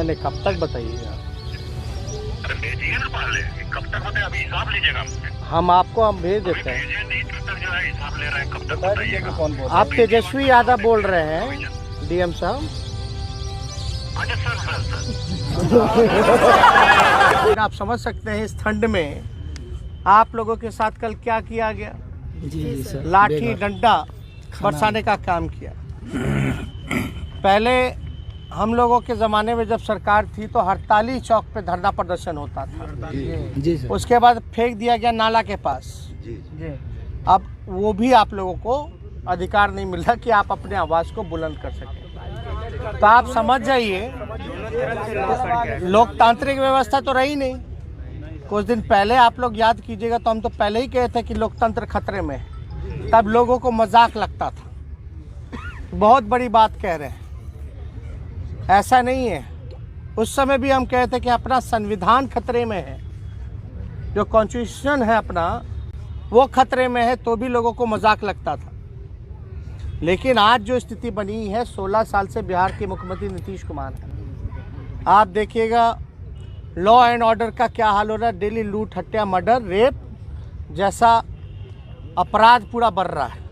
नहीं, कब तक बताइएगा? अरे भेजिए ना पहले, कब तक बताए? अभी हिसाब लीजिएगा हमसे। हम भेज देते हैं। भेजिए नहीं तो तक जो है हिसाब ले रहे हैं, कब तक बताइएगा? कौन बोल? आप तेजस्वी यादव बोल रहे हैं, डीएम साहब? अच्छा सर। आप समझ सकते हैं इस ठंड में आप लोगों के साथ कल क्या किया गया। जी सर। लाठी डंडा बरसाने का काम किया। पहले हम लोगों के ज़माने में जब सरकार थी तो हड़ताली चौक पे धरना प्रदर्शन होता था। जी सर। उसके बाद फेंक दिया गया नाला के पास। अब वो भी आप लोगों को अधिकार नहीं मिल रहा कि आप अपने आवाज़ को बुलंद कर सकें। तो आप समझ जाइए, लोकतांत्रिक व्यवस्था तो रही नहीं। कुछ दिन पहले आप लोग याद कीजिएगा तो हम तो पहले ही कहे थे कि लोकतंत्र खतरे में है। तब लोगों को मजाक लगता था, बहुत बड़ी बात कह रहे हैं। ऐसा नहीं है, उस समय भी हम कहते थे कि अपना संविधान खतरे में है, जो कॉन्स्टिट्यूशन है अपना वो खतरे में है, तो भी लोगों को मजाक लगता था। लेकिन आज जो स्थिति बनी है, 16 साल से बिहार के मुख्यमंत्री नीतीश कुमार हैं। आप देखिएगा लॉ एंड ऑर्डर का क्या हाल हो रहा है। डेली लूट, हत्या, मर्डर, रेप जैसा अपराध पूरा बढ़ रहा है।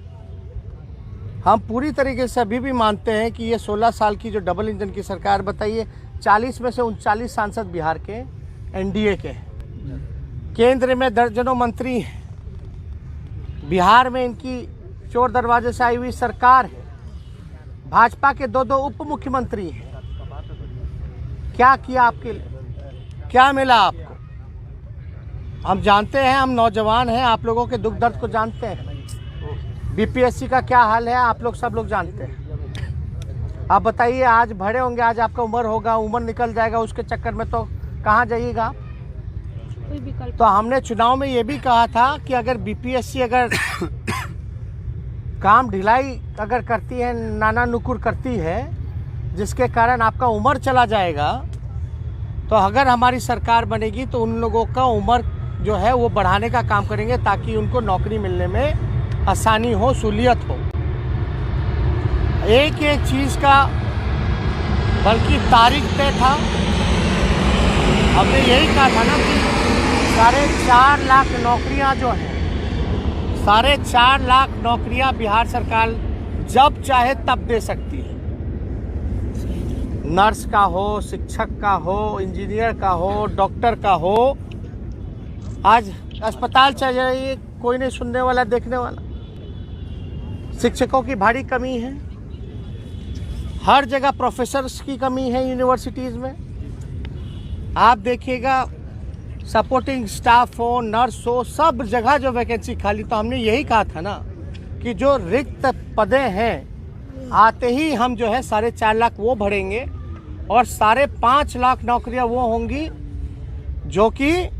हम पूरी तरीके से अभी भी मानते हैं कि ये 16 साल की जो डबल इंजन की सरकार, बताइए 40 में से 39 सांसद बिहार के एनडीए के हैं, केंद्र में दर्जनों मंत्री हैं, बिहार में इनकी चोर दरवाजे से आई हुई सरकार है, भाजपा के 2 उप मुख्यमंत्री हैं। क्या किया आपके लिए, क्या मिला आपको? हम जानते हैं, हम नौजवान हैं, आप लोगों के दुख दर्द को जानते हैं। बीपीएससी का क्या हाल है आप लोग सब लोग जानते हैं। आप बताइए, आज भरे होंगे, आज आपका उम्र होगा, उम्र निकल जाएगा, उसके चक्कर में तो कहाँ जाइएगा? तो हमने चुनाव में ये भी कहा था कि अगर बीपीएससी अगर काम ढिलाई अगर करती है, नाना नुकुर करती है, जिसके कारण आपका उम्र चला जाएगा, तो अगर हमारी सरकार बनेगी तो उन लोगों का उम्र जो है वो बढ़ाने का काम करेंगे, ताकि उनको नौकरी मिलने में आसानी हो, सहूलियत हो। एक एक चीज़ का बल्कि तारीख तय था। हमने यही कहा था ना कि 4.5 लाख नौकरियां जो हैं, 4.5 लाख नौकरियां बिहार सरकार जब चाहे तब दे सकती है। नर्स का हो, शिक्षक का हो, इंजीनियर का हो, डॉक्टर का हो। आज अस्पताल चल जाइए, कोई नहीं सुनने वाला, देखने वाला। शिक्षकों की भारी कमी है, हर जगह प्रोफेसर्स की कमी है यूनिवर्सिटीज़ में। आप देखिएगा सपोर्टिंग स्टाफ हो, नर्स हो, सब जगह जो वैकेंसी खाली। तो हमने यही कहा था ना कि जो रिक्त पदें हैं, आते ही हम जो है 4.5 लाख वो भरेंगे और 5.5 लाख नौकरियां वो होंगी जो कि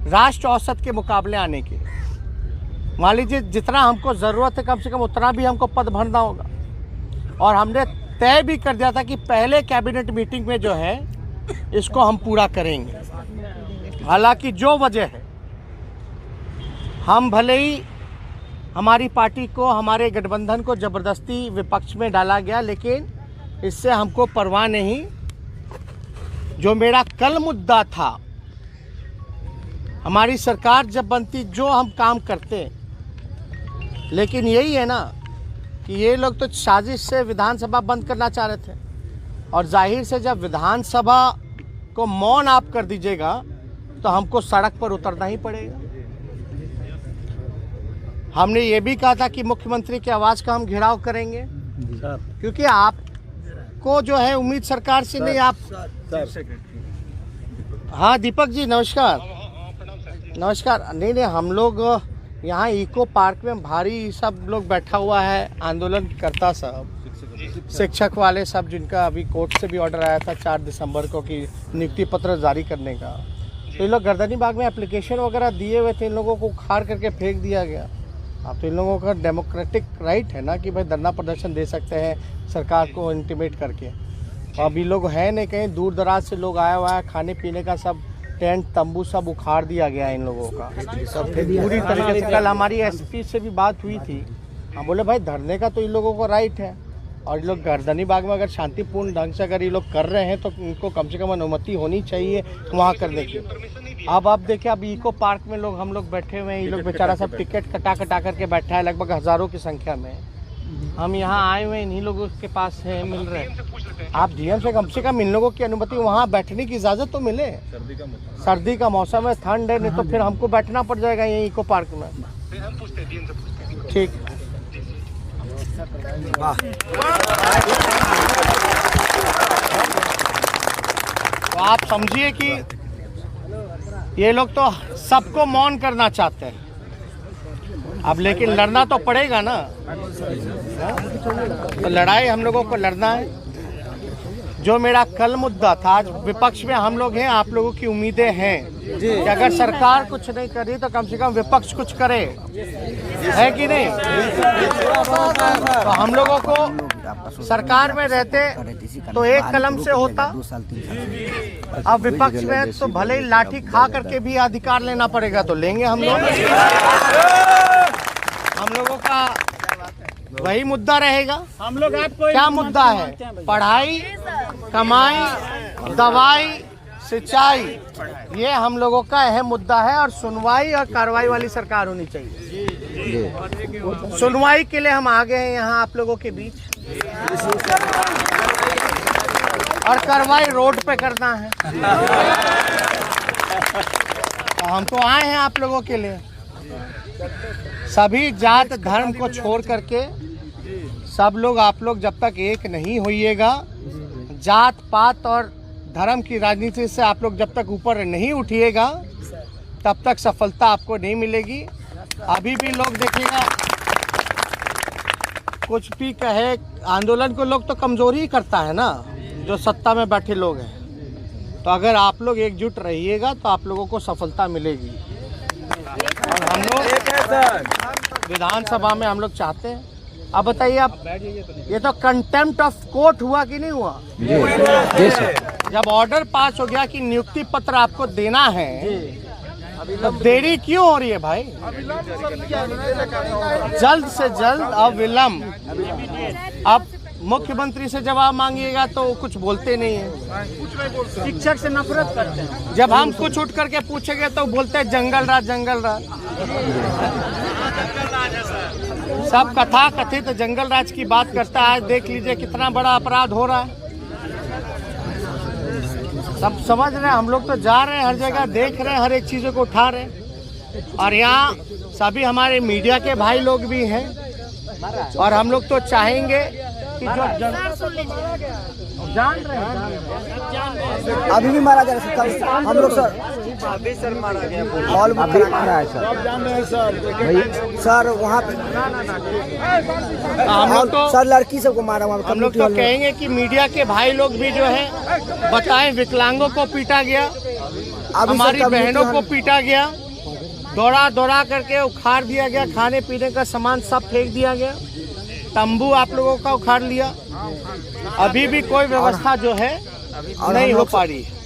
राष्ट्र औसत के मुकाबले आने की। मान लीजिए जितना हमको ज़रूरत है, कम से कम उतना भी हमको पद भरना होगा। और हमने तय भी कर दिया था कि पहले कैबिनेट मीटिंग में जो है इसको हम पूरा करेंगे। हालांकि जो वजह है, हम भले ही हमारी पार्टी को, हमारे गठबंधन को ज़बरदस्ती विपक्ष में डाला गया, लेकिन इससे हमको परवाह नहीं। जो मेरा कल मुद्दा था, हमारी सरकार जब बनती जो हम काम करते, लेकिन यही है ना कि ये लोग तो साजिश से विधानसभा बंद करना चाह रहे थे। और जाहिर से जब विधानसभा को मौन आप कर दीजिएगा तो हमको सड़क पर उतरना ही पड़ेगा। हमने ये भी कहा था कि मुख्यमंत्री की आवाज़ का हम घेराव करेंगे, क्योंकि आपको जो है उम्मीद सरकार से नहीं। आप हाँ दीपक जी नमस्कार। नमस्कार। नहीं, हम लोग यहाँ इको पार्क में भारी सब लोग बैठा हुआ है, आंदोलन करता सब शिक्षक वाले सब, जिनका अभी कोर्ट से भी ऑर्डर आया था 4 दिसंबर को कि नियुक्ति पत्र जारी करने का। तो इन लोग गर्दनी बाग में एप्लीकेशन वगैरह दिए हुए थे, इन लोगों को उखाड़ करके फेंक दिया गया। अब तो इन लोगों का डेमोक्रेटिक राइट है ना कि भाई धरना प्रदर्शन दे सकते हैं सरकार को इंटीमेट करके। तो अब ये लोग है नहीं, कहीं दूर दराज से लोग आया हुआ है, खाने पीने का सब टेंट तंबू सब उखाड़ दिया गया इन लोगों का पूरी तरीके से। कल हमारी एसपी से भी बात हुई थी, हम बोले भाई धरने का तो इन लोगों को राइट है, और ये लोग गर्दनी बाग में अगर शांतिपूर्ण ढंग से अगर ये लोग कर रहे हैं तो इनको कम से कम अनुमति होनी चाहिए वहाँ करने की। अब आप देखिए, अब इको पार्क में हम लोग बैठे हुए हैं, ये लोग बेचारा सब टिकट कटा करके बैठा है, लगभग हज़ारों की संख्या में। हम यहाँ आए हुए इन्हीं लोगों के पास है, मिल रहे हैं। आप डीएम से कम इन लोगों की अनुमति, वहाँ बैठने की इजाज़त तो मिले। सर्दी का मौसम है, ठंड है, नहीं तो फिर हमको बैठना पड़ जाएगा यहीं इको पार्क में। ठीक। तो आप समझिए कि ये लोग तो सबको मौन करना चाहते हैं। अब लेकिन लड़ना तो पड़ेगा ना, तो लड़ाई हम लोगों को लड़ना है। जो मेरा कल मुद्दा था, आज विपक्ष में हम लोग हैं, आप लोगों की उम्मीदें हैं कि अगर सरकार कुछ नहीं कर रही तो कम से कम विपक्ष कुछ करे, है कि नहीं? तो हम लोगों को सरकार में रहते तो एक कलम से होता, अब विपक्ष में तो भले ही लाठी खा करके भी अधिकार लेना पड़ेगा, तो लेंगे हम लोग। हम लोगों का वही मुद्दा रहेगा। हम लोग आपको क्या मुद्दा है? पढ़ाई, कमाई, दवाई, सिंचाई, ये हम लोगों का अहम मुद्दा है। और सुनवाई और कार्रवाई वाली सरकार होनी चाहिए। सुनवाई के लिए हम आ गए हैं यहाँ आप लोगों के बीच, और कार्रवाई रोड पे करना है। तो हम तो आए हैं आप लोगों के लिए। सभी जात धर्म को छोड़ करके सब लोग, आप लोग जब तक एक नहीं होइएगा, जात पात और धर्म की राजनीति से आप लोग जब तक ऊपर नहीं उठिएगा, तब तक सफलता आपको नहीं मिलेगी। अभी भी लोग देखिएगा, कुछ भी कहे, आंदोलन को लोग तो कमजोरी ही करता है ना, जो सत्ता में बैठे लोग हैं। तो अगर आप लोग एकजुट रहिएगा तो आप लोगों को सफलता मिलेगी। और हम लोग विधानसभा में हम लोग चाहते हैं। अब बताइए आप, ये तो कंटेम्प्ट ऑफ कोर्ट हुआ कि नहीं हुआ? जब ऑर्डर पास हो गया कि नियुक्ति पत्र आपको देना है, तब देरी क्यों हो रही है भाई? जल्द से जल्द अविलंब। अब मुख्यमंत्री से जवाब मांगिएगा तो कुछ बोलते नहीं है, शिक्षक से नफरत करते हैं। जब हम कुछ उठ करके पूछेंगे तो बोलते हैं जंगल राज, जंगल राज। सब कथा कथित जंगल राज की बात करता है। आज देख लीजिए कितना बड़ा अपराध हो रहा है। सब समझ रहे हैं, हम लोग तो जा रहे हैं हर जगह, देख रहे हैं, हर एक चीज़ों को उठा रहे हैं। और यहाँ सभी हमारे मीडिया के भाई लोग भी हैं, और हम लोग तो चाहेंगे कि जो जान रहे हैं अभी भी मारा जा रहा है। हम लोग सर अभी सर मारा गया, हॉल बुक करा है सर वहाँ पे। हम लोग तो सर लड़की सबको मारा वहाँ। हम लोग तो कहेंगे कि मीडिया के भाई लोग भी जो है बताएं, विकलांगों को पीटा गया, हमारी बहनों को पीटा गया, दौड़ा दौड़ा करके उखाड़ दिया गया, खाने पीने का सामान सब फेंक दिया गया, तंबू आप लोगों का उखाड़ लिया। अभी भी कोई व्यवस्था जो है नहीं हो पा रही है।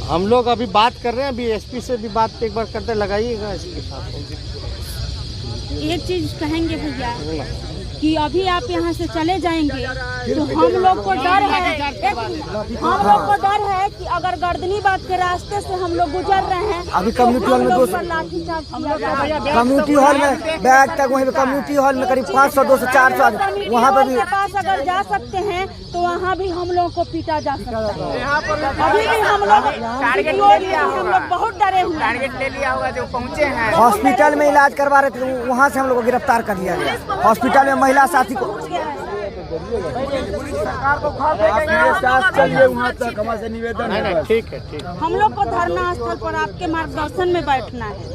हम लोग अभी बात कर रहे हैं, अभी एसपी से भी बात एक बार करते, लगाइएगा इसके साथ। एक चीज कहेंगे भैया कि अभी आप यहाँ से चले जाएंगे तो हम लोग को डर है, हम लोग को डर है कि अगर गर्दनी बाग के रास्ते से हम लोग गुजर रहे हैं, अभी कम्युनिटी हॉल में लाठीचार्ज किया जा रहा है। कम्युनिटी हॉल में बैग तक, वहीं पे कम्युनिटी हॉल में करीब 500, 200, 400 वहाँ पे भी पास अगर जा सकते हैं तो वहाँ भी हम लोग को पीटा जा सकता है। अभी भी हम लोग बहुत डरे हुए, टारगेट ले लिया होगा जो पहुँचे हैं। हॉस्पिटल में इलाज करवा रहे थे, वहाँ से हम लोग को गिरफ्तार कर दिया गया। हॉस्पिटल में महिला साथी को चलिए वहाँ तक हमारे निवेदन है। ठीक है, ठीक। हम लोग को धरना स्थल पर आपके मार्गदर्शन में बैठना है।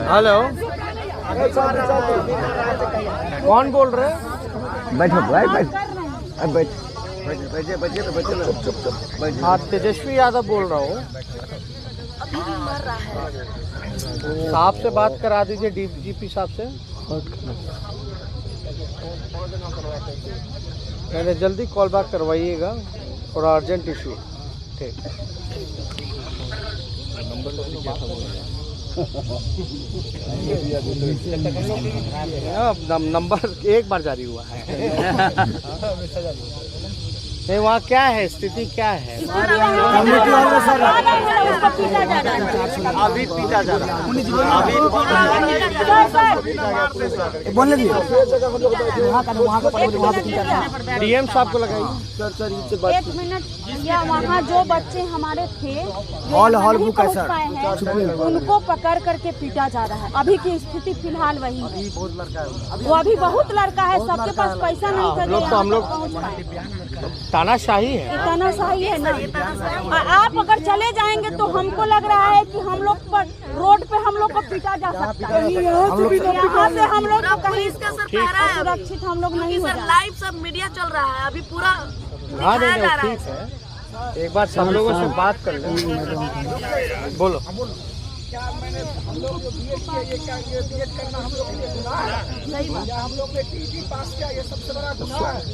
हेलो, कौन बोल रहे हैं? बैठो बैठ। हाँ, तेजस्वी यादव बोल रहा हूँ। साहब से बात करा दीजिए, डीजीपी साहब से। मैंने जल्दी कॉल बैक करवाइएगा, और अर्जेंट इशू। ठीक। नंबर एक बार जारी हुआ है। नहीं, वहाँ क्या है स्थिति, क्या है? कम्युनिटी हॉल में सर अभी पीटा जा रहा है। बोलने दिए वहाँ का डीएम साहब को लगाइए। एक मिनट, या वहाँ जो बच्चे हमारे थे जो हॉल नहीं बुक है पहुँच सर। पाए हैं, उनको पकड़ करके पीटा जा रहा है। अभी की स्थिति फिलहाल वही है। वो अभी बहुत लड़का है, सबके पास पैसा नहीं था जो हम लोग यहाँ तक पहुँच पाए। तानाशाही है। इतना सही है ना। आप अगर चले जाएंगे तो हमको लग रहा है कि हम लोग पर रोड पे हम लोग को पीटा जा सकता है। यहाँ से हम लोग को कहीं सुरक्षित हम लोग नहीं हो जाए। लाइव सब मीडिया चल रहा है अभी पूरा हाँ नहीं नहीं, ठीक है। एक बार सब लोगों से बात कर लें। बोलो।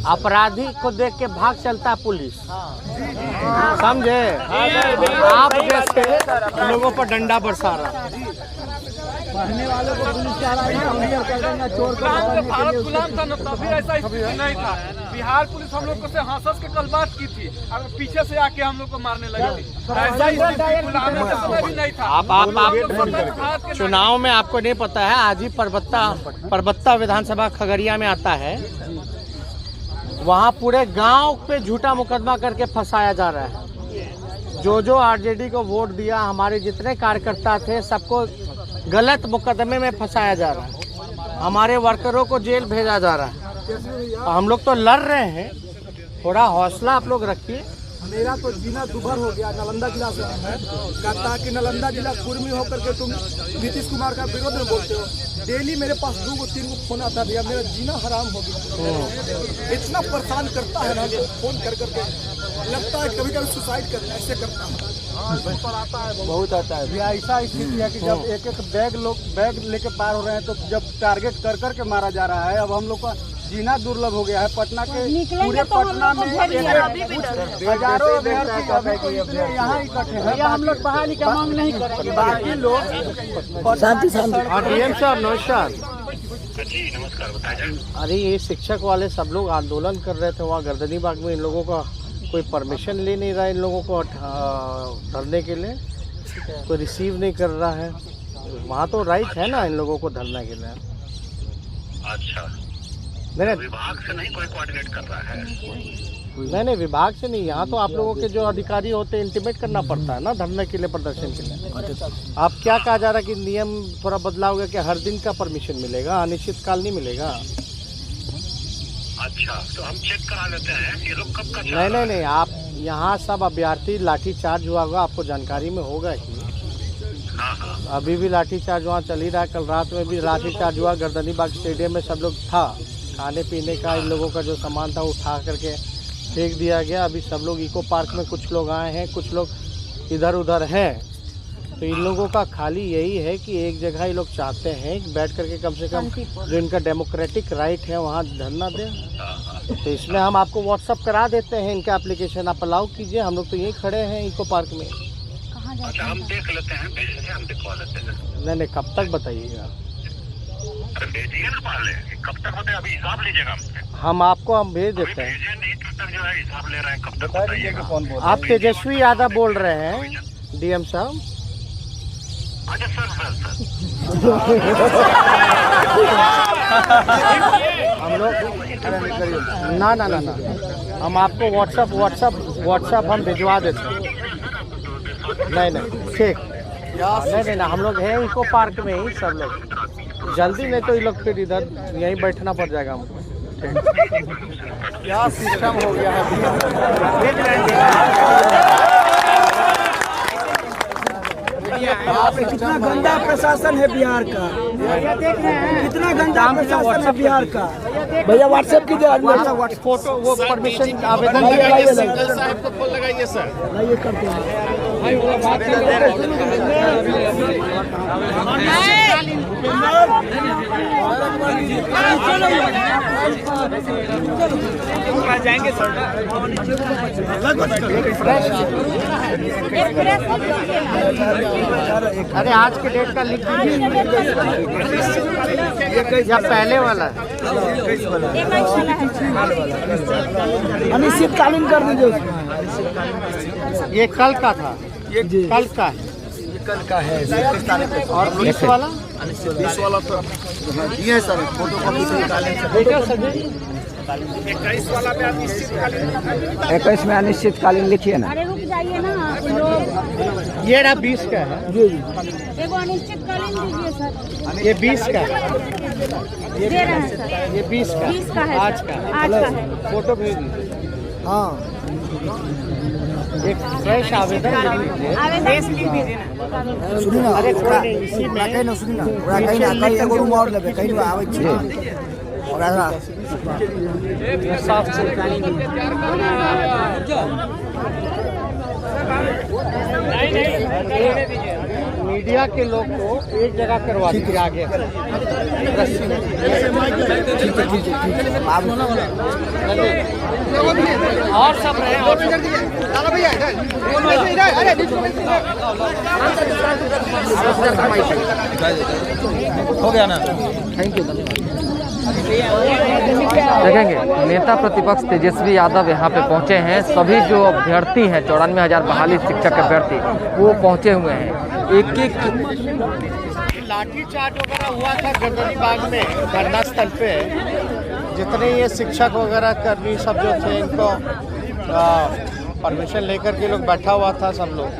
अपराधी को देख के भाग चलता पुलिस, समझे? आप जैसे लोगों पर डंडा बरसा रहा है। पढ़ने वालों को पुलिस कह रहा है क्लियर कर देंगे, चोर को भारत गुलाम था ना, तभी ऐसा स्थिति नहीं था। बिहार पुलिस हम लोग को से हंस के कल बात की थी, अगर पीछे से आके हम लोग को मारने लगी थी। ऐसा स्थिति गुलामी के समय भी नहीं था। आप चुनाव में आपको नहीं पता है, आज ही परबत्ता विधानसभा खगड़िया में आता है, वहाँ पूरे गांव पे झूठा मुकदमा करके फंसाया जा रहा है। जो आरजेडी को वोट दिया, हमारे जितने कार्यकर्ता थे, सबको गलत मुकदमे में फंसाया जा रहा है। हमारे वर्करों को जेल भेजा जा रहा है। हम लोग तो लड़ रहे हैं, थोड़ा हौसला आप लोग रखिए। मेरा तो जीना दुभर हो गया नालंदा जिला से है, कहता कि नालंदा जिला कुर्मी होकर के तुम नीतीश कुमार का विरोध में बोलते हो। डेली मेरे पास 2-3 फोन आता भैया, मेरा जीना हराम हो गया। इतना परेशान करता है ना, फोन कर करके लगता है कभी कभी सुसाइड करना ऐसे करता है। बहुत आता है। ऐसा स्थिति है कि जब एक बैग लेके पार हो रहे हैं, तो जब टारगेट कर करके मारा जा रहा है। अब हम लोग का जीना दुर्लभ हो गया है। पटना के पूरे पटना में हजारों अभ्यर्थी यहाँ इकट्ठे हैं। हम लोग बहाली का मांग नहीं करेंगे। बाकी लोग शांति डीएम साहब नमस्कार। जी नमस्कार, बताइए। अरे ये शिक्षक वाले सब लोग आंदोलन कर रहे थे वहाँ गर्दनी बाग में, इन लोगों का कोई परमिशन ले नहीं रहा, इन लोगों को धरने के लिए कोई रिसीव नहीं कर रहा है। वहाँ तो राइट है ना इन लोगों को धरने के लिए। अच्छा, नहीं विभाग से नहीं कोई कोऑर्डिनेट कर रहा है? नहीं, विभाग से नहीं। यहाँ तो आप लोगों के जो अधिकारी होते हैं इंटीमेट करना पड़ता है ना धरने के लिए, प्रदर्शन के लिए। आप क्या कहा जा रहा है कि नियम थोड़ा बदलाव होगा कि हर दिन का परमिशन मिलेगा, अनिश्चित काल नहीं मिलेगा? अच्छा, तो हम चेक करा लेते हैं ये लोग कब का। नहीं, आप यहाँ सब अभ्यर्थी लाठी चार्ज हुआ होगा, आपको जानकारी में होगा ही। हाँ। अभी भी लाठी चार्ज वहाँ चल ही रहा है। कल रात में भी लाठी चार्ज हुआ, गर्दनी बाग स्टेडियम में सब लोग था। खाने पीने का इन लोगों का जो सामान था उठा करके फेंक दिया गया। अभी सब लोग इको पार्क में कुछ लोग आए हैं, कुछ लोग इधर उधर हैं। तो इन लोगों का खाली यही है कि एक जगह ये लोग चाहते हैं कि बैठ करके कम से कम जो इनका डेमोक्रेटिक राइट है वहाँ धरना दें। तो इसमें हम आपको व्हाट्सअप करा देते हैं इनका एप्लीकेशन, आप अलाउ कीजिए। हम लोग तो यहीं खड़े हैं इको पार्क में। अच्छा, हम देख लेते हैं, भेजिए, हम दिखवा लेते हैं। नहीं, कब तक बताइएगा? अरे भेजिए ना पहले, कब तक होते अभी हिसाब लीजिएगा हमसे। हम आपको भेज देते हैं। भेजिए नहीं, तब तक जो है हिसाब ले रहे हैं, कब तक बताइएगा। आप तेजस्वी यादव बोल रहे हैं डीएम साहब? अच्छा सर। हम लोग ना हम आपको व्हाट्सअप हम भिजवा देते हैं। नहीं ठीक। नहीं, हम लोग हैं इको पार्क में ही सब लोग। जल्दी नहीं तो ये लोग फिर इधर यहीं बैठना पड़ जाएगा हमको। क्या सिस्टम हो गया है। कितना गंदा प्रशासन है बिहार का, कितना गंदा प्रशासन है बिहार का। भैया व्हाट्सएप कीजिए, फोटो वो परमिशन आवेदन साहब को फोन लगाइए सर। ये करते हैं। महाराज जाएंगे सर। अरे आज के डेट का लिख दीजिए या पहले वाला है? अनिश्चितकालीन कर दीजिए। ये कल का था, ये कल का है, कल का है। और 20 वाला 20 वाला तो ये सर फोटो कॉपी से निकालें। 21 वाला पे अनिश्चितकालीन। 21 में अनिश्चितकालीन लिखिए ना। अरे रुक जाइए ना आप लोग। ये रहा 20 का है, एगो अनिश्चितकालीन दीजिए सर। ये 20 का है, दे रहे हैं सर। ये 20 का 20 का है आज सर। का आज का है। फोटो भेज दीजिए। हाँ एक फ्रेश आवेदन लिख लीजिए। सुनी ना। अरे कोई नहीं, इसी में कहीं ना सुनी ना। कहीं ना कहीं एगो रूम और लेबे कहीं ना आवे छी। और ऐसा साफ से मीडिया के लोग को एक जगह करवा दीजिए आगे रस्सी में। ठीक है आप और सब रहे और हो गया ना। Thank you. देखेंगे नेता प्रतिपक्ष तेजस्वी यादव यहाँ पे पहुँचे हैं। सभी जो अभ्यर्थी हैं 94,000 बहाली शिक्षक अभ्यर्थी वो पहुँचे हुए हैं। एक लाठी चार्ज वगैरह हुआ था गर्दनी बाग में धरना स्थल पे। जितने ये शिक्षक वगैरह कर्मी सब जो थे इनको परमिशन लेकर के लोग बैठा हुआ था सब लोग,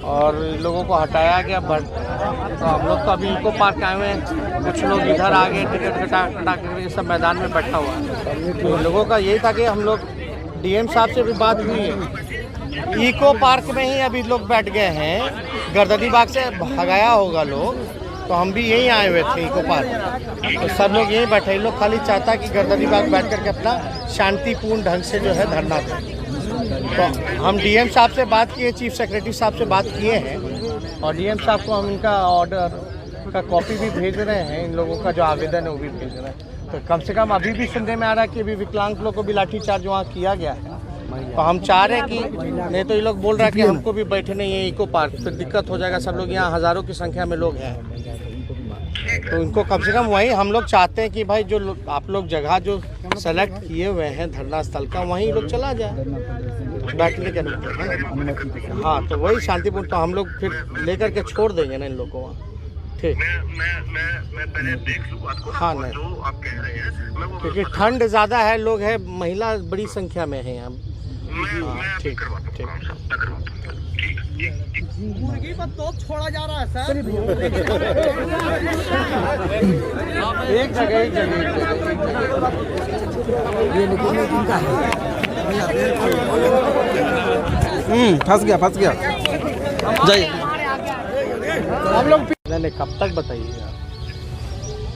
और लोगों को हटाया गया। तो हम लोग तो अभी इको पार्क आए हुए हैं, कुछ लोग इधर आ गए टिकट कटा करके सब मैदान में बैठा हुआ है। तो लोगों का यही था कि हम लोग डीएम साहब से भी बात हुई है, इको पार्क में ही अभी लोग बैठ गए हैं। गर्दनी बाग से भगाया होगा लोग, तो हम भी यहीं आए हुए थे इको पार्क, तो सब लोग यहीं बैठे। लोग खाली चाहता कि गर्दनी बाग बैठ करके अपना शांतिपूर्ण ढंग से जो है धरना दें। तो हम डीएम साहब से बात किए, चीफ सेक्रेटरी साहब से बात किए हैं, और डीएम साहब को हम इनका ऑर्डर का कॉपी भी भेज रहे हैं। इन लोगों का जो आवेदन है वो भी भेज रहे हैं। तो कम से कम अभी भी सुनने में आ रहा है कि अभी विकलांग लोग को भी लाठीचार्ज वहाँ किया गया है। तो हम चाह रहे हैं कि नहीं तो ये लोग बोल रहा है कि हमको भी बैठने ये इको पार्क, फिर दिक्कत हो जाएगा। सब लोग यहाँ हज़ारों की संख्या में लोग हैं, तो इनको कम से कम वहीं हम लोग चाहते हैं कि भाई जो आप लोग जगह जो सेलेक्ट किए हुए हैं धरना स्थल का, वहीं लोग चला जाए बैठने के अनुमति। हाँ, तो वही शांतिपूर्ण। तो हम लोग फिर लेकर के छोड़ देंगे ना इन लोगों को वहाँ। ठीक, मैं पहले देख लूं बात को। हाँ नहीं, जो आप कह रहे हैं मैं वो क्योंकि ठंड ज़्यादा है, लोग है, महिला बड़ी संख्या में है यहाँ। मैं ठीक, करवाता हूं ठीक। काम सब मैं करवाता हूं। ठीक मुर्गी पर तो छोड़ा जा रहा है सर। एक जगह ये निकलने जिनका है। फंस गया जाइए। हम लोग नहीं, कब तक बताइएगा?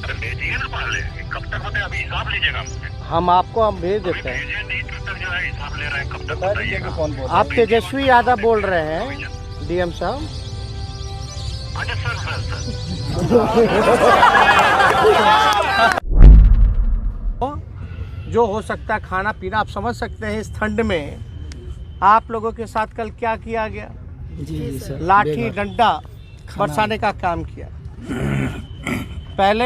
अरे भेजिए ना पहले, कब तक होते हैं अभी हिसाब लीजिएगा। हम आपको हम भेज देते हैं। भेजिए नहीं, तब तक जो है हिसाब ले रहे हैं, कब तक बताइएगा। आप तेजस्वी यादव बोल रहे हैं डीएम साहब? अच्छा सर। जो हो सकता है खाना पीना आप समझ सकते हैं। इस ठंड में आप लोगों के साथ कल क्या किया गया? जी सर। लाठी डंडा बरसाने का काम किया। पहले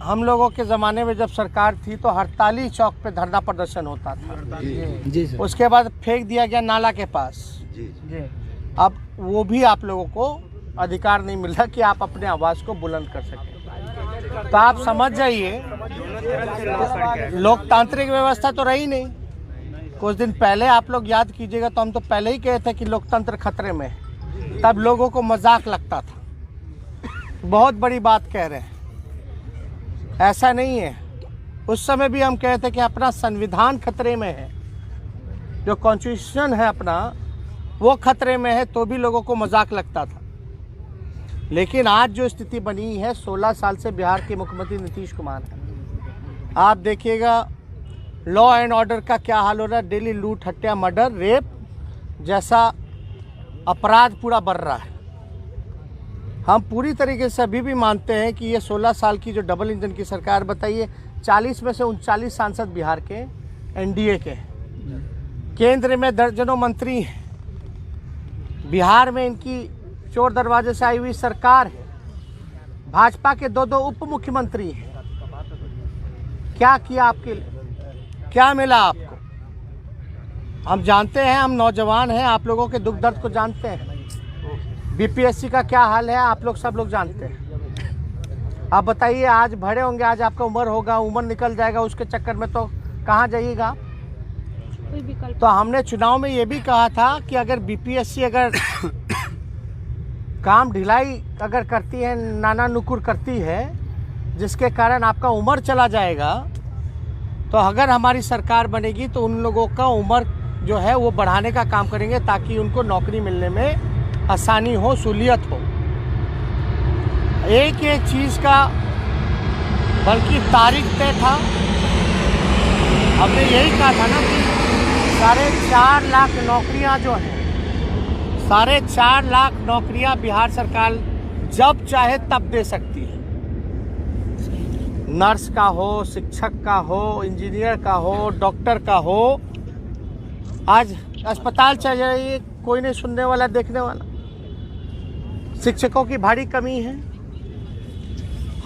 हम लोगों के ज़माने में जब सरकार थी तो हड़ताली चौक पे धरना प्रदर्शन होता था। जी सर। उसके बाद फेंक दिया गया नाला के पास। अब वो भी आप लोगों को अधिकार नहीं मिल रहा कि आप अपने आवाज़ को बुलंद कर सकें। तो आप समझ जाइए, लोकतांत्रिक व्यवस्था तो रही नहीं। कुछ दिन पहले आप लोग याद कीजिएगा तो हम तो पहले ही कहे थे कि लोकतंत्र खतरे में है, तब लोगों को मजाक लगता था। बहुत बड़ी बात कह रहे हैं, ऐसा नहीं है। उस समय भी हम कहते कि अपना संविधान खतरे में है, जो कॉन्स्टिट्यूशन है अपना वो खतरे में है, तो भी लोगों को मजाक लगता था। लेकिन आज जो स्थिति बनी है, 16 साल से बिहार के मुख्यमंत्री नीतीश कुमार हैं। आप देखिएगा लॉ एंड ऑर्डर का क्या हाल हो रहा है। डेली लूट, हत्या, मर्डर, रेप जैसा अपराध पूरा बढ़ रहा है। हम पूरी तरीके से अभी भी मानते हैं कि ये 16 साल की जो डबल इंजन की सरकार, बताइए 40 में से 39 सांसद बिहार के एनडीए के, केंद्र में दर्जनों मंत्री हैं, बिहार में इनकी चोर दरवाजे से आई हुई सरकार है, भाजपा के 2 उप मुख्यमंत्री हैं। क्या किया आपके लिए, क्या मिला आपको? हम जानते हैं, हम नौजवान हैं, आप लोगों के दुख दर्द को जानते हैं। बीपीएससी का क्या हाल है आप लोग सब लोग जानते हैं। आप बताइए, आज भरे होंगे, आज आपका उम्र होगा, उम्र निकल जाएगा, उसके चक्कर में तो कहाँ जाइएगा? कोई विकल्प तो हमने चुनाव में ये भी कहा था कि अगर बीपीएससी अगर काम ढिलाई अगर करती है, नाना नुकुर करती है, जिसके कारण आपका उम्र चला जाएगा, तो अगर हमारी सरकार बनेगी तो उन लोगों का उम्र जो है वो बढ़ाने का काम करेंगे, ताकि उनको नौकरी मिलने में आसानी हो, सहूलियत हो। एक एक चीज़ का बल्कि तारीख तय था। हमने यही कहा था ना कि 4.5 लाख नौकरियां जो हैं, 4.5 लाख नौकरियां बिहार सरकार जब चाहे तब दे सकती है। नर्स का हो, शिक्षक का हो, इंजीनियर का हो, डॉक्टर का हो। आज अस्पताल चल जाइए, कोई नहीं सुनने वाला, देखने वाला। शिक्षकों की भारी कमी है,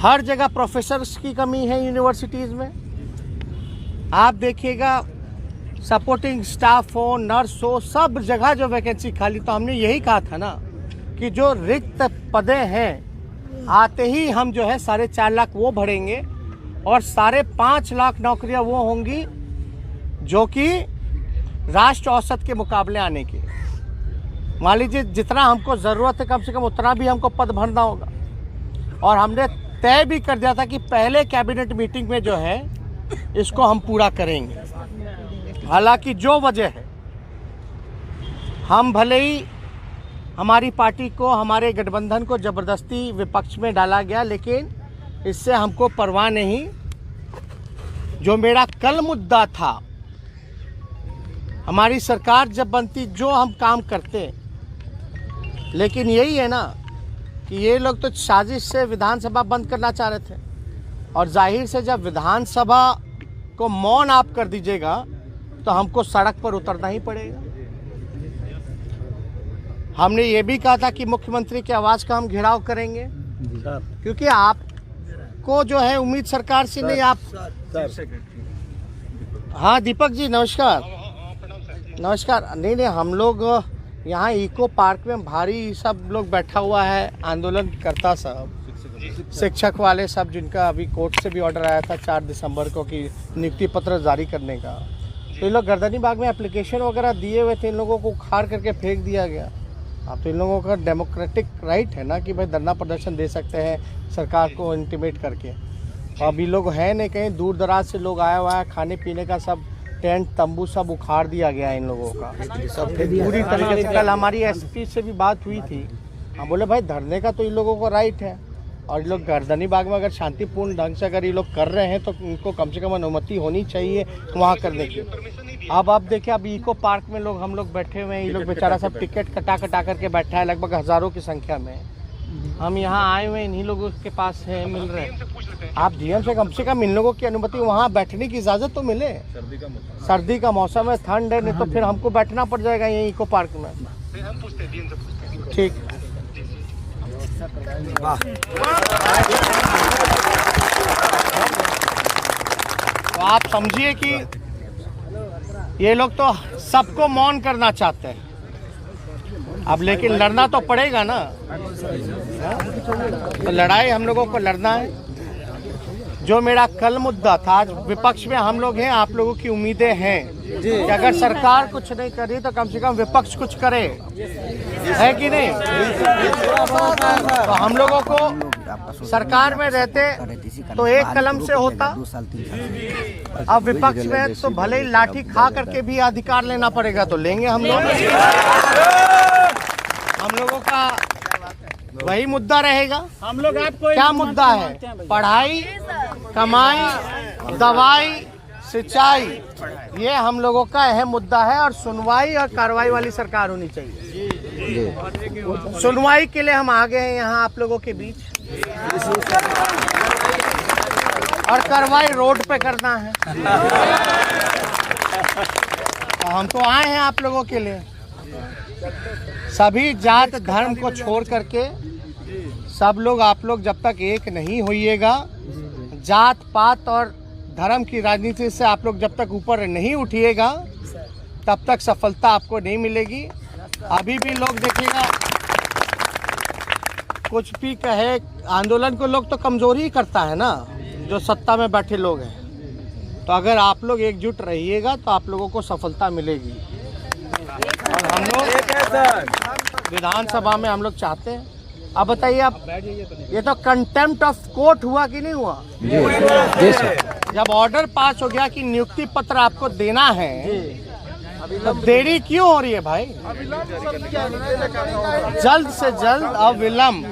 हर जगह प्रोफेसर्स की कमी है यूनिवर्सिटीज़ में। आप देखिएगा, सपोर्टिंग स्टाफ हो, नर्स हो, सब जगह जो वैकेंसी खाली। तो हमने यही कहा था ना कि जो रिक्त पदे हैं, आते ही हम जो है 4.5 लाख वो भरेंगे और 5.5 लाख नौकरियां वो होंगी जो कि राष्ट्र औसत के मुकाबले आने की। मान लीजिए जितना हमको ज़रूरत है, कम से कम उतना भी हमको पद भरना होगा। और हमने तय भी कर दिया था कि पहले कैबिनेट मीटिंग में जो है इसको हम पूरा करेंगे। हालांकि जो वजह है, हम भले ही हमारी पार्टी को, हमारे गठबंधन को ज़बरदस्ती विपक्ष में डाला गया, लेकिन इससे हमको परवाह नहीं। जो मेरा कल मुद्दा था, हमारी सरकार जब बनती जो हम काम करते, लेकिन यही है ना कि ये लोग तो साजिश से विधानसभा बंद करना चाह रहे थे। और जाहिर से जब विधानसभा को मौन आप कर दीजिएगा तो हमको सड़क पर उतरना ही पड़ेगा। हमने ये भी कहा था कि मुख्यमंत्री की आवाज़ का हम घेराव करेंगे, क्योंकि आपको जो है उम्मीद सरकार से नहीं। आप हाँ दीपक जी नमस्कार। नमस्कार। नहीं, हम लोग यहाँ इको पार्क में भारी सब लोग बैठा हुआ है, आंदोलन करता सब, शिक्षक वाले सब, जिनका अभी कोर्ट से भी ऑर्डर आया था 4 दिसंबर को कि नियुक्ति पत्र जारी करने का। तो इन लोग गर्दनी बाग में एप्लीकेशन वगैरह दिए हुए थे, इन लोगों को उखाड़ करके फेंक दिया गया। अब तो इन लोगों का डेमोक्रेटिक राइट है ना कि भाई धरना प्रदर्शन दे सकते हैं सरकार को इंटीमेट करके। अब ये लोग हैं नहीं, कहीं दूर दराज से लोग आया हुआ है, खाने पीने का सब टेंट तंबू सब उखाड़ दिया गया है इन लोगों का पूरी तरीके से। कल हमारी एसपी से भी बात हुई थी, हम बोले भाई धरने का तो इन लोगों को राइट है, और ये लोग गर्दनी बाग में अगर शांतिपूर्ण ढंग से अगर ये लोग कर रहे हैं तो इनको कम से कम अनुमति होनी चाहिए वहाँ करने की। अब आप देखिए, अब इको पार्क में लोग हम लोग बैठे हुए हैं, ये लोग बेचारा सब टिकट कटा करके बैठा है, लगभग हज़ारों की संख्या में। हम यहाँ आए हुए इन्हीं लोगों के पास है, मिल रहे हैं। आप डीएम से कम इन लोगों की अनुमति, वहाँ बैठने की इजाज़त तो मिले। सर्दी का मौसम है, ठंड है, नहीं तो फिर हमको बैठना पड़ जाएगा यहीं इको पार्क में। ठीक, तो आप समझिए कि ये लोग तो सबको मौन करना चाहते हैं। अब लेकिन लड़ना तो पड़ेगा ना, तो लड़ाई हम लोगों को लड़ना है। जो मेरा कल मुद्दा था, आज विपक्ष में हम लोग हैं, आप लोगों की उम्मीदें हैं कि अगर सरकार कुछ नहीं कर रही तो कम से कम विपक्ष कुछ करे, है कि नहीं? तो हम लोगों को सरकार में रहते तो एक कलम से होता, अब विपक्ष में तो भले ही लाठी खा करके भी अधिकार लेना पड़ेगा, तो लेंगे हम लोग। हम लोगों का वही मुद्दा रहेगा। हम लोग आपको क्या मुद्दा है? पढ़ाई, कमाई, दवाई, सिंचाई, ये हम लोगों का अहम मुद्दा है। और सुनवाई और कार्रवाई वाली सरकार होनी चाहिए। सुनवाई के लिए हम आ गए हैं यहाँ आप लोगों के बीच, और कार्रवाई रोड पे करना है। हम तो आए हैं आप लोगों के लिए। सभी जात धर्म को छोड़ करके सब लोग आप लोग जब तक एक नहीं होइएगा, जात पात और धर्म की राजनीति से आप लोग जब तक ऊपर नहीं उठिएगा तब तक सफलता आपको नहीं मिलेगी। अभी भी लोग देखिएगा, कुछ भी कहे, आंदोलन को लोग तो कमजोरी ही करता है ना, जो सत्ता में बैठे लोग हैं। तो अगर आप लोग एकजुट रहिएगा तो आप लोगों को सफलता मिलेगी। और हम लोग विधानसभा में हम लोग चाहते हैं। अब बताइए, आप ये तो कंटेम्प्ट ऑफ कोर्ट हुआ कि नहीं हुआ? जी सर। जब ऑर्डर पास हो गया कि नियुक्ति पत्र आपको देना है, तो देरी क्यों हो रही है भाई? जल्द से जल्द अविलंब।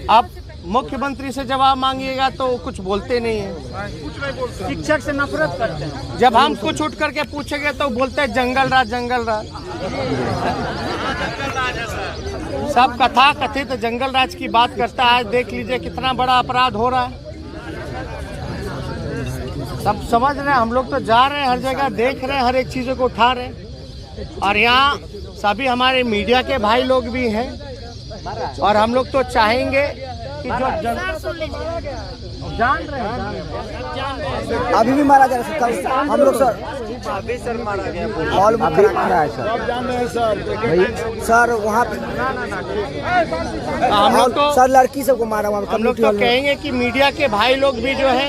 अब मुख्यमंत्री से जवाब मांगिएगा तो कुछ बोलते नहीं है, शिक्षक से नफरत करते हैं। जब हम कुछ उठ करके पूछेंगे तो बोलते हैं जंगल राज, जंगल राज। सब कथा कथित जंगल राज की बात करता है। देख लीजिए कितना बड़ा अपराध हो रहा है। सब समझ रहे हैं, हम लोग तो जा रहे हैं हर जगह, देख रहे हैं, हर एक चीज़ों को उठा रहे हैं। और यहाँ सभी हमारे मीडिया के भाई लोग भी हैं। और हम लोग तो चाहेंगे कि जो जान रहे हैं अभी भी मारा जा रहा है हम लोग सर, अभी सर मारा गया, हॉल बुक करा है सर वहाँ पे। हम लोग तो सर लड़की सबको मारा हुआ। हम लोग तो कहेंगे कि मीडिया के भाई लोग भी जो है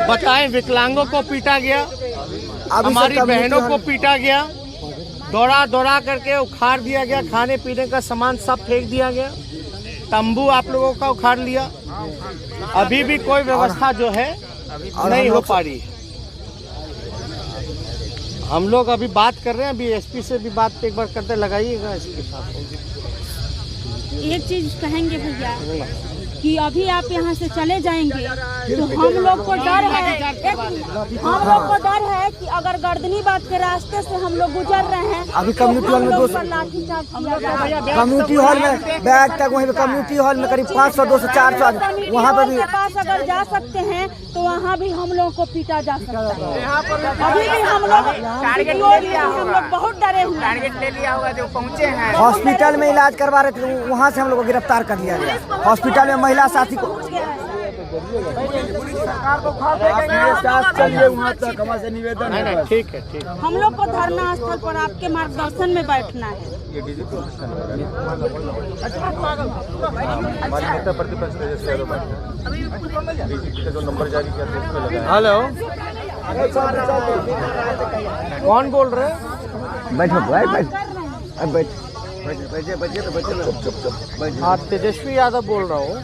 बताएं, विकलांगों को पीटा गया, हमारी बहनों को पीटा गया, दौड़ा दौड़ा करके उखाड़ दिया गया, खाने पीने का सामान सब फेंक दिया गया, तंबू आप लोगों का उखाड़ लिया। अभी भी कोई व्यवस्था जो है नहीं हो पा रही है। हम लोग अभी बात कर रहे हैं, अभी एसपी से भी बात एक बार करते, लगाइएगा इसके साथ। एक चीज कहेंगे भैया कि अभी आप यहाँ से चले जाएंगे तो हम लोग को डर है, हम लोग को डर है कि अगर गर्दनी बात के रास्ते से हम लोग गुजर रहे हैं, अभी कम्युनिटी हॉल में कम्युनिटी हॉल में बैग तक, वहीं पे कम्युनिटी हॉल में करीब 500 200 400 वहाँ पे भी पास अगर जा सकते हैं तो वहाँ भी हम लोग को पीटा जा सकता है। अभी भी हम लोग बहुत डरे हुए हैं। हॉस्पिटल में इलाज करवा रहे थे, वहाँ से हम लोग को गिरफ्तार कर लिया गया। हॉस्पिटल में महिला साथी को चलिए वहाँ तक हमारे निवेदन है। ठीक है, ठीक है। हम लोग को धरना स्थल पर आपके मार्गदर्शन में बैठना है। हेलो, कौन बोल रहे हैं? बैठो बैठ हाँ, तेजस्वी यादव बोल रहा हूँ।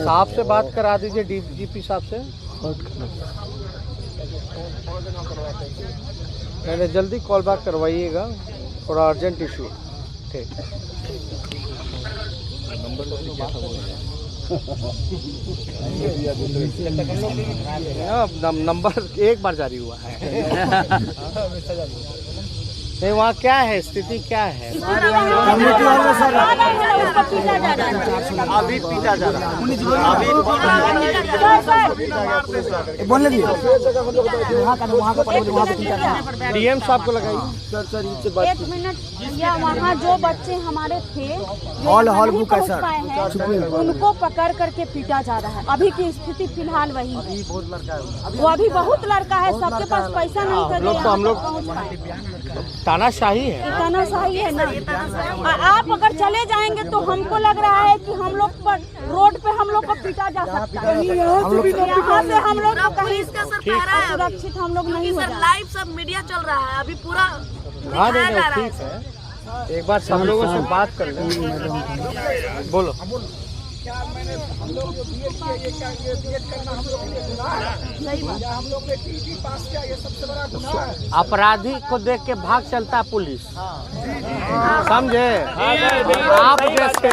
साहब से बात करा दीजिए, डीजीपी साहब से। मैंने जल्दी कॉल बैक करवाइएगा, थोड़ा अर्जेंट इशू। ठीक। नंबर एक बार जारी हुआ है। नहीं, वहाँ क्या है, स्थिति क्या है? अभी पीटा जा रहा है। बोलने दिए डीएम साहब को लगाइए। एक मिनट भैया, वहाँ जो बच्चे हमारे थे हॉल बुक है सर, उनको पकड़ करके पीटा जा रहा है। अभी की स्थिति फिलहाल वही है। वो अभी बहुत लड़का है, सबके पास पैसा नहीं था। हम लोग तानाशाही है, तानाशाही है ना। आप अगर चले जाएंगे तो हमको लग रहा है कि हम लोग पर रोड पे हम लोग को पीटा जा सकता है। यहाँ से हम लोग पुलिस का सर पहरा है, सुरक्षित हम लोग नहीं हो सर। लाइव सब मीडिया चल रहा है, अभी पूरा हाँ दिखाया जा रहा ठीक है। एक बार सब लोगों से बात कर लें। बोलो। हम लोग जो बीएड किया, ये क्या ये बीएड करना हम लोग के लिए गुनाह है? हम लोग ने टीटी पास किया, ये सबसे बड़ा गुनाह है। अपराधी को देख के भाग चलता है पुलिस, समझे? आप जैसे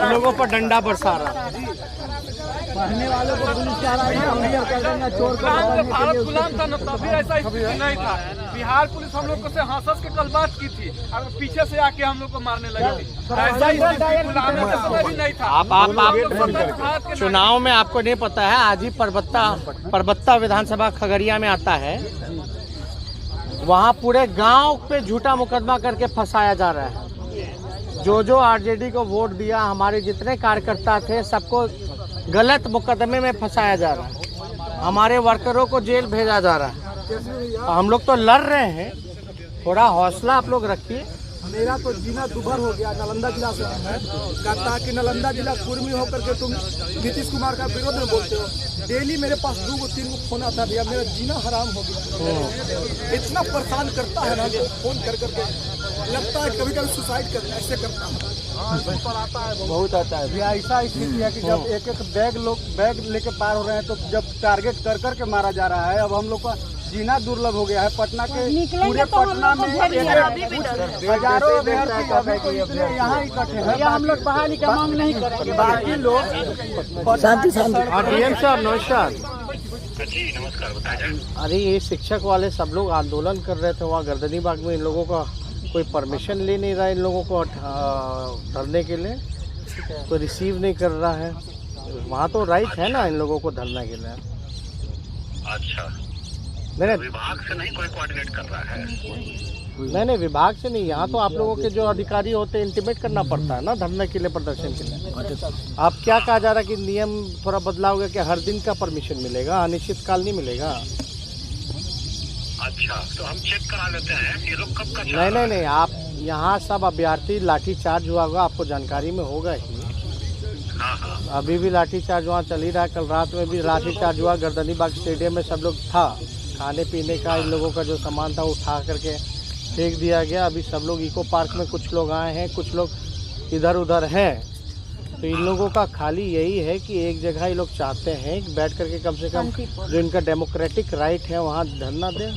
लोगों पर डंडा बरसा रहा है। पढ़ने वालों को पुलिस कह रहा है चोर को भारत गुलाम था ना, तभी ऐसा स्थिति नहीं था। बिहार पुलिस हम लोग को से हंस के कल बात की थी और पीछे से आके हम लोग को मारने लगी थी। ऐसा स्थिति गुलामी के समय भी नहीं था। आप चुनाव में आपको नहीं पता है, आज ही परबत्ता विधानसभा खगड़िया में आता है, वहाँ पूरे गांव पे झूठा मुकदमा करके फंसाया जा रहा है। जो आरजेडी को वोट दिया, हमारे जितने कार्यकर्ता थे, सबको गलत मुकदमे में फंसाया जा रहा है। हमारे वर्करों को जेल भेजा जा रहा है। हम लोग तो लड़ रहे हैं, थोड़ा हौसला आप लोग रखिए। मेरा तो जीना दुभर हो गया। नालंदा जिला से है, कहता कि नालंदा जिला कुर्मी होकर के तुम नीतीश कुमार का विरोध में बोलते हो। डेली मेरे पास 2-3 फोन आता भैया, मेरा जीना हराम हो गया। इतना परेशान करता है ना, फोन कर करके लगता है कभी कभी सुसाइड कर ऐसे करता है। बहुत आता है भैया ऐसा स्थिति है कि जब एक बैग लेके पार हो रहे हैं, तो जब टारगेट कर करके मारा जा रहा है। अब हम लोग का जीना दुर्लभ हो गया है। पटना के पूरे पटना में हजारों अभ्यर्थी यहाँ इकट्ठे हैं। हम लोग बाहर का मांग नहीं करेंगे, बाकी लोग शांति। डीएम साहब नमस्कार। जी नमस्कार, बताइए। अरे ये शिक्षक वाले सब लोग आंदोलन कर रहे थे वहाँ गर्दनी बाग में, इन लोगों का कोई परमिशन ले नहीं रहा, इन लोगों को धरने के लिए कोई रिसीव नहीं कर रहा है। वहाँ तो राइट है ना इन लोगों को धरने के लिए। अच्छा, मैंने विभाग से नहीं कोई कोऑर्डिनेट कर रहा है? नहीं विभाग से नहीं, यहाँ तो आप लोगों के जो अधिकारी होते हैं इंटीमेट करना पड़ता है ना धरने के लिए, प्रदर्शन के लिए। आप क्या कहा जा रहा है कि नियम थोड़ा बदलाव हो गया कि हर दिन का परमिशन मिलेगा, अनिश्चित काल नहीं मिलेगा? अच्छा, तो हम चेक करा लेते हैं। ये लोग कब का नहीं, आप यहाँ सब अभ्यर्थी लाठीचार्ज हुआ होगा, आपको जानकारी में होगा ही। हाँ। अभी भी लाठीचार्ज वहाँ चल ही रहा है। कल रात में भी लाठीचार्ज हुआ, गर्दनी बाग स्टेडियम में सब लोग था। खाने पीने का इन लोगों का जो सामान था उठा करके फेंक दिया गया। अभी सब लोग इको पार्क में कुछ लोग आए हैं, कुछ लोग इधर उधर हैं। तो इन लोगों का खाली यही है कि एक जगह ये लोग चाहते हैं कि बैठ करके कम से कम जो इनका डेमोक्रेटिक राइट है वहाँ धरना दें।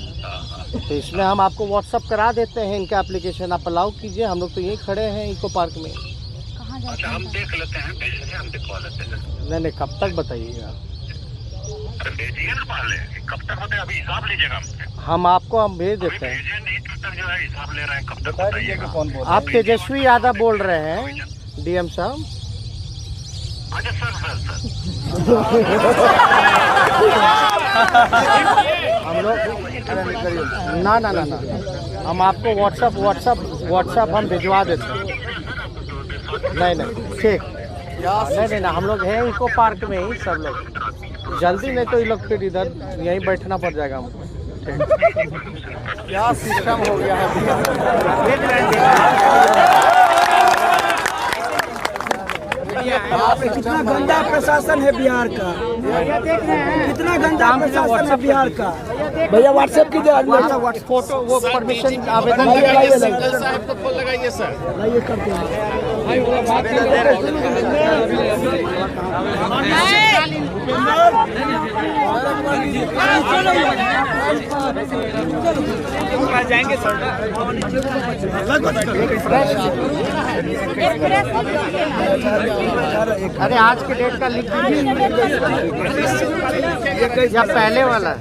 तो इसमें हम आपको व्हाट्सअप करा देते हैं इनका एप्लीकेशन, आप अलाउ कीजिए। हम लोग तो यहीं खड़े हैं इको पार्क में। अच्छा, हम देख लेते हैं, भेजिए, हम दिखवा लेते हैं। नहीं, कब तक बताइएगा? अरे भेजिए ना पहले, कब तक होते हैं अभी हिसाब लीजिएगा हमसे। हम भेज देते हैं। भेजिए नहीं, तब तक जो है हिसाब ले रहे हैं, कब तक बताइएगा। आप तेजस्वी यादव बोल रहे हैं डीएम साहब? अच्छा सर। हम लोग ना हम आपको व्हाट्सअप हम भिजवा देते हैं। नहीं ठीक, नहीं हम लोग हैं इको पार्क में ही सब लोग। जल्दी नहीं तो ये लोग फिर इधर यहीं बैठना पड़ जाएगा हमको। क्या सिस्टम हो गया है। कितना गंदा प्रशासन है बिहार का, कितना गंदा प्रशासन है बिहार का। भैया व्हाट्सएप कीजिए, फोटो वो परमिशन आवेदन साहब को फोन लगाइए सर। लाइए करते जाएंगे सर। अरे आज के डेट का लिख दीजिए या पहले वाला?